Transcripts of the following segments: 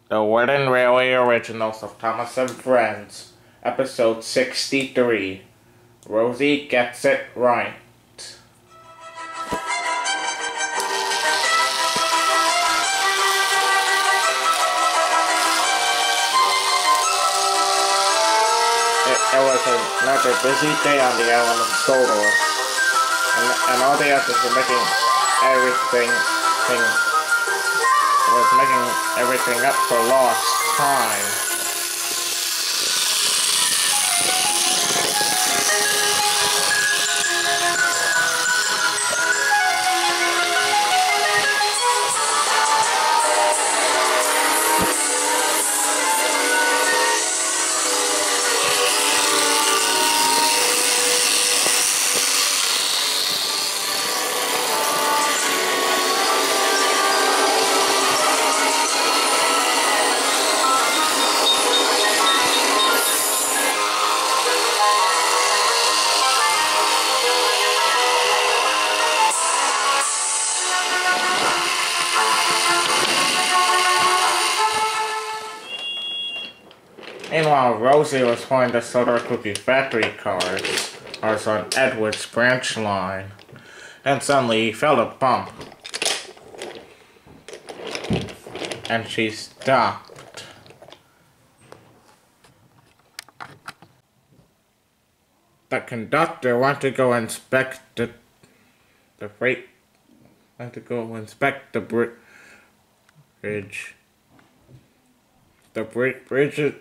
The Wooden Railway Originals of Thomas and Friends, Episode 63. Rosie Gets It Right. It was another busy day on the island of Sodor, and all the others were making everything up for lost time. Meanwhile, Rosie was pulling the Soda Cookie Factory cars on Edward's branch line, and suddenly he felt a bump, and she stopped. The conductor went to go inspect the bridge. The bridge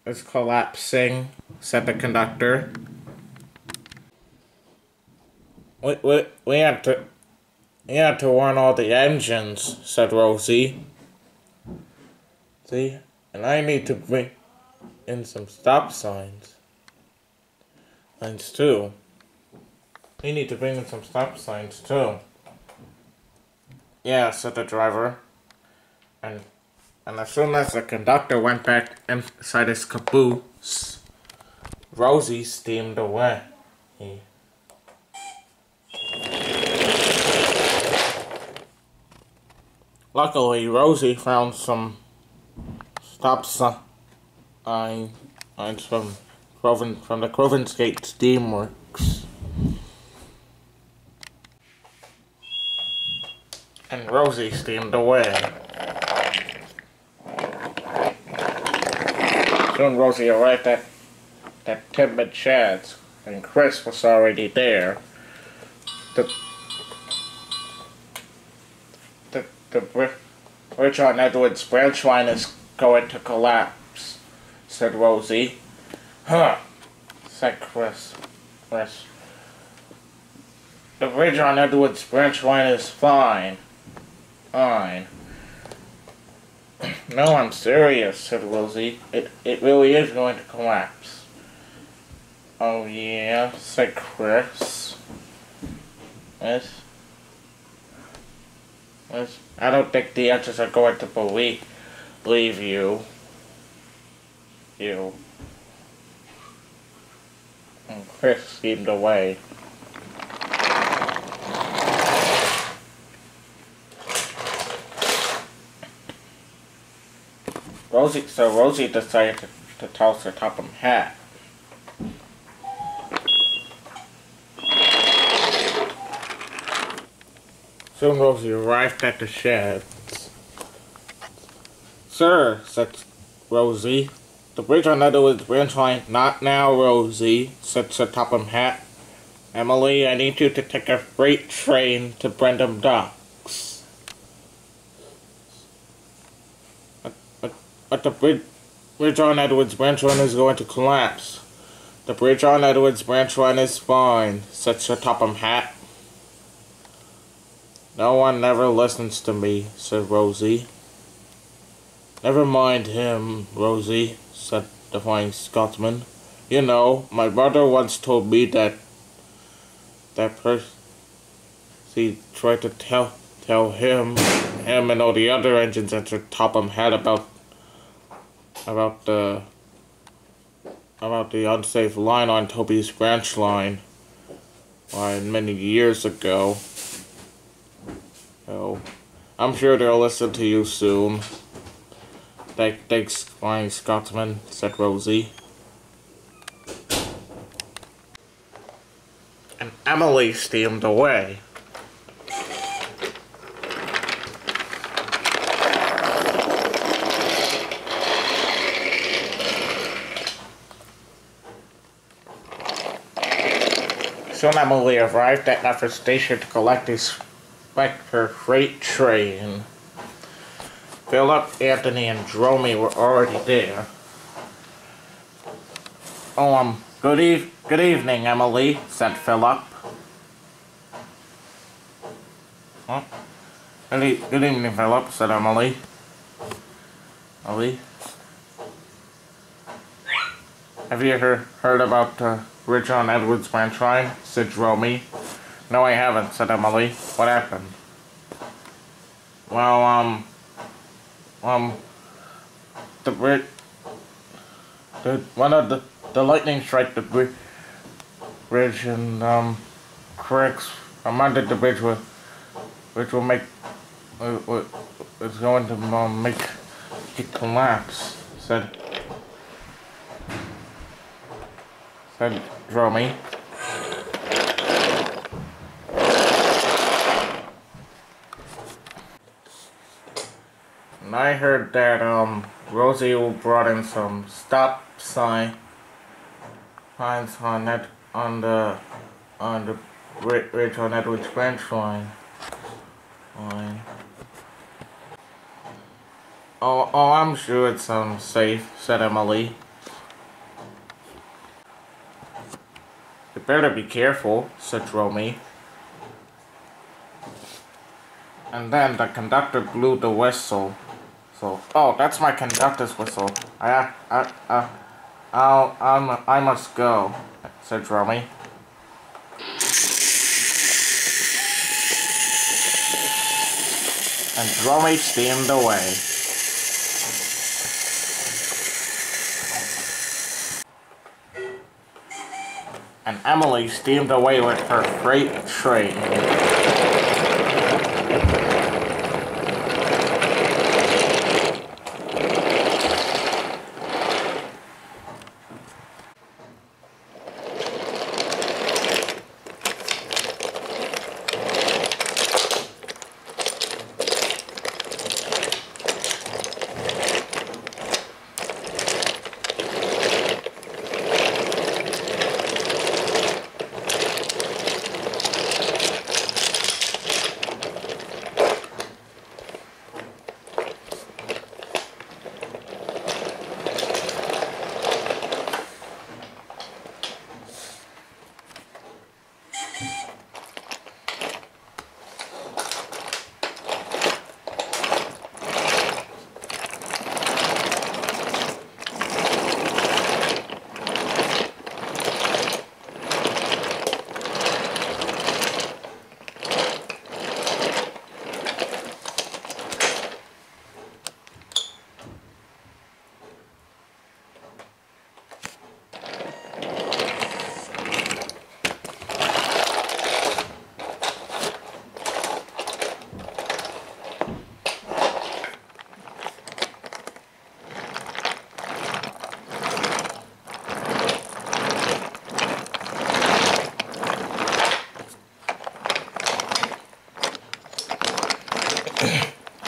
is collapsing, said the conductor. We had to warn all the engines, said Rosie. See, and I need to bring in some stop signs. Too. We need to bring in some stop signs too. Yeah, said the driver. And as soon as the conductor went back inside his caboose, Rosie steamed away. Luckily, Rosie found some stop signs from the Crovensgate Steamworks. And Rosie steamed away. Soon Rosie arrived at Timid Shad's, and Chris was already there. The bridge on Edward's branch line is going to collapse, said Rosie. Huh, said Chris. The bridge on Edward's branch line is fine. No, I'm serious, said Rosie. It really is going to collapse. Oh yeah, said Chris. Yes. I don't think the others are going to believe you. And Chris steamed away. Rosie decided to toss her Topham hat. Soon Rosie arrived at the shed. Sir, said Rosie, the bridge on Edward's branch line. Not now, Rosie, said Sir Topham Hat. Emily, I need you to take a freight train to Brendam Docks. But the bridge on Edward's branch line is going to collapse. The bridge on Edward's branch line is fine, said Sir Topham Hat. No one never listens to me, said Rosie. Never mind him, Rosie, said the Flying Scotsman. You know, my brother once told me that Percy tried to tell him and all the other engines at Sir Topham Hat about the unsafe line on Toby's branch line many years ago. Oh, I'm sure they'll listen to you soon. Thanks, Flying Scotsman, said Rosie. And Emily steamed away. Soon Emily arrived at Nefer Station to collect her freight train. Philip, Anthony, and Dromy were already there. Oh, good evening, Emily, said Philip. Huh? Good evening, Philip, said Emily. Have you heard about Richard and Edward's branch line? Said Dromy. No, I haven't, said Emily. What happened? Well, the lightning struck the bridge and cracks mounted the bridge which will make it's going to make it collapse. Said Dromy. And I heard that Rosie brought in some stop signs on the bridge on Edward's branch line. Oh, I'm sure it's safe, said Emily. You better be careful, said Dromy. And then the conductor blew the whistle. Oh, that's my conductor's whistle. I must go, said Dromy. And Dromy steamed away. And Emily steamed away with her freight train.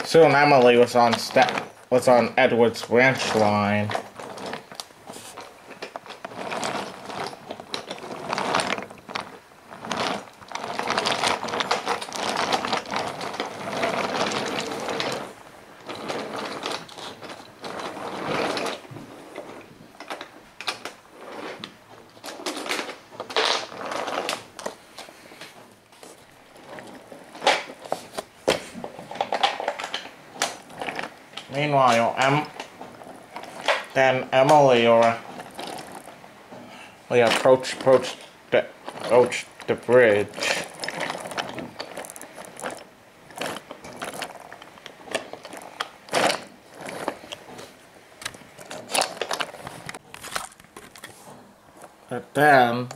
Soon Emily was on Edward's ranch line. Meanwhile, Emily approached the bridge. But then,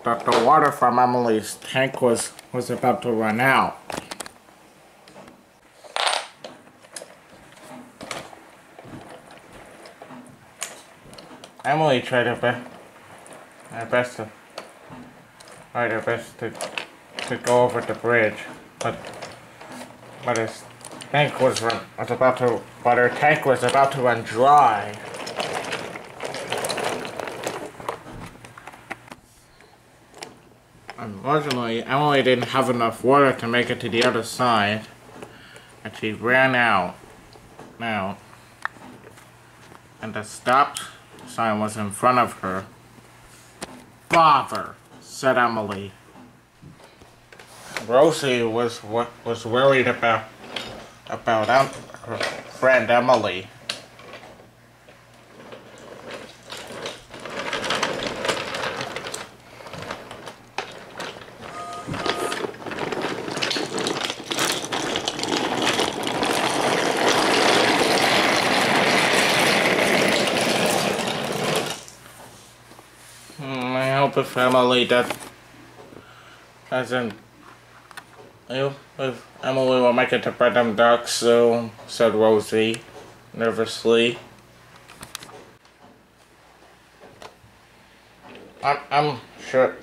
the water from Emily's tank was about to run out. Emily tried her best to go over the bridge, but his tank was about to run dry. Unfortunately, Emily didn't have enough water to make it to the other side, and she ran out. Now, and the stop sign was in front of her. "Bother," said Emily. Rosie was worried about her friend Emily. I hope if Emily doesn't. If Emily will make it to Brenham Dock soon, said Rosie, nervously. I'm sure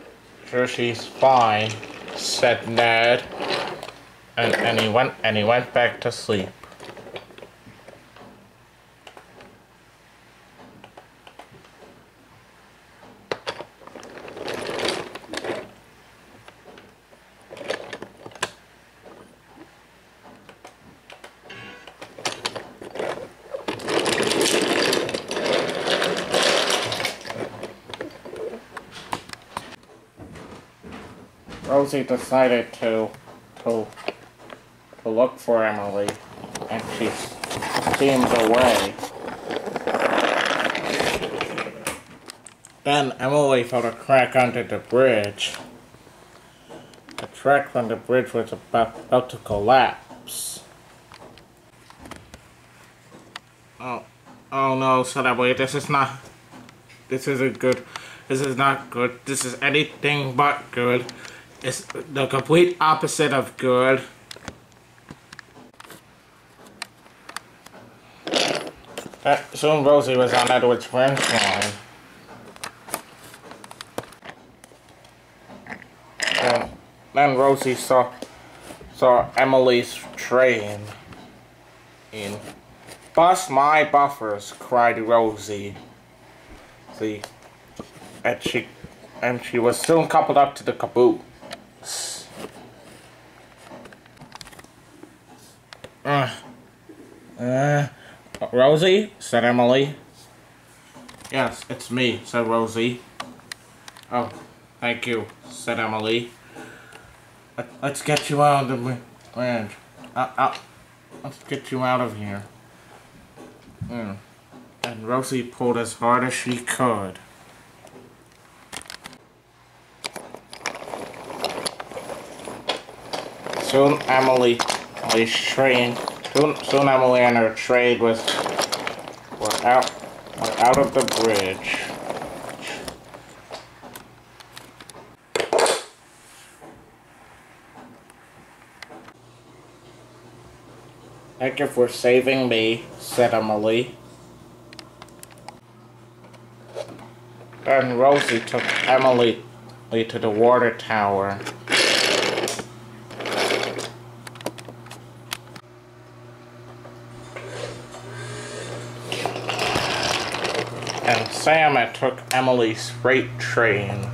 she's fine, said Ned, and he went back to sleep. Rosie decided to look for Emily, and she steamed away. Then Emily felt a crack under the bridge. The track from the bridge was about to collapse. Oh no, said Emily, this isn't good. This is not good. This is anything but good. It's the complete opposite of good. Soon Rosie was on Edward's French line. Then Rosie saw Emily's train. "Bust my buffers!" cried Rosie. And she was soon coupled up to the caboose. Rosie, said Emily. "Yes, it's me," said Rosie. "Oh, thank you," said Emily. Let's get you out of the bridge. Let's get you out of here." And Rosie pulled as hard as she could. Soon Emily and her train were out of the bridge. "Thank you for saving me," said Emily. Then Rosie took Emily to the water tower. And Sam took Emily's freight train.